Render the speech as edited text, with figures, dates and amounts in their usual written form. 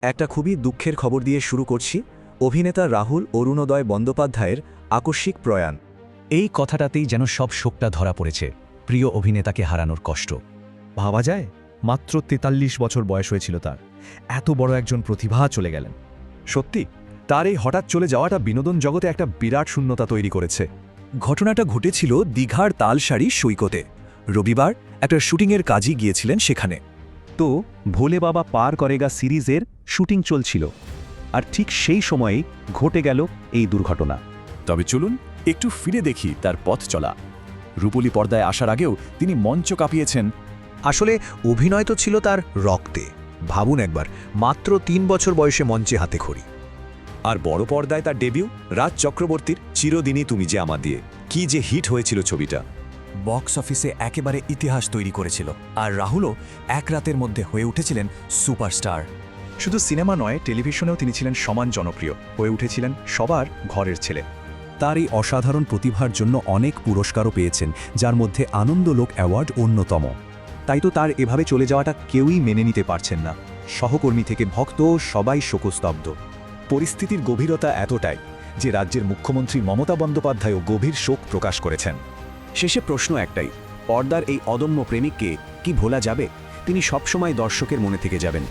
একটা খুবই দুঃখের খবর দিয়ে শুরু করছি। অভিনেতা রাহুল অরুণোদয় বন্দ্যোপাধ্যায়ের আকস্মিক প্রয়াণ। এই কথাটাতেই যেন সব শোকটা ধরা পড়েছে। প্রিয় অভিনেতাকে হারানোর কষ্ট। ভাবা যায়, মাত্র ৪৩ বছর বয়স হয়েছিল তার। এত বড় একজন প্রতিভা চলে গেলেন। সত্যি, তার এই হঠাৎ চলে যাওয়াটা বিনোদন জগতে একটা বিরাট শূন্যতা তৈরি করেছে। ঘটনাটা ঘটেছিল দীঘার তালসারি সৈকতে। রবিবার একটা শুটিংয়ের কাজই গিয়েছিলেন সেখানে। তো ভোলে বাবা পার করেগা সিরিজের শুটিং চলছিল, আর ঠিক সেই সময়েই ঘটে গেল এই দুর্ঘটনা। তবে চলুন একটু ফিরে দেখি তার পথ চলা। রূপলী পর্দায় আসার আগেও তিনি মঞ্চ কাঁপিয়েছেন। আসলে অভিনয় তো ছিল তার রক্তে। ভাবুন একবার, মাত্র ৩ বছর বয়সে মঞ্চে হাতে খড়ি। আর বড় পর্দায় তার ডেবিউ রাজ চক্রবর্তীর চিরদিনই তুমি যে আমার দিয়ে। কি যে হিট হয়েছিল ছবিটা, বক্স অফিসে একেবারে ইতিহাস তৈরি করেছিল। আর রাহুলও এক রাতের মধ্যে হয়ে উঠেছিলেন সুপারস্টার। শুধু সিনেমা নয়, টেলিভিশনেও তিনি ছিলেন সমান জনপ্রিয়, হয়ে উঠেছিলেন সবার ঘরের ছেলে। তার এই অসাধারণ প্রতিভার জন্য অনেক পুরস্কারও পেয়েছেন, যার মধ্যে আনন্দলোক অ্যাওয়ার্ড অন্যতম। তাই তো তার এভাবে চলে যাওয়াটা কেউই মেনে নিতে পারছেন না। সহকর্মী থেকে ভক্ত সবাই শোকস্তব্ধ। পরিস্থিতির গভীরতা এতটাই যে রাজ্যের মুখ্যমন্ত্রী মমতা বন্দ্যোপাধ্যায়ও গভীর শোক প্রকাশ করেছেন। শেষে প্রশ্ন একটাই, পর্দার এই অদম্য প্রেমিককে কি ভোলা যাবে? তিনি সবসময় দর্শকের মনে থেকে যাবেন।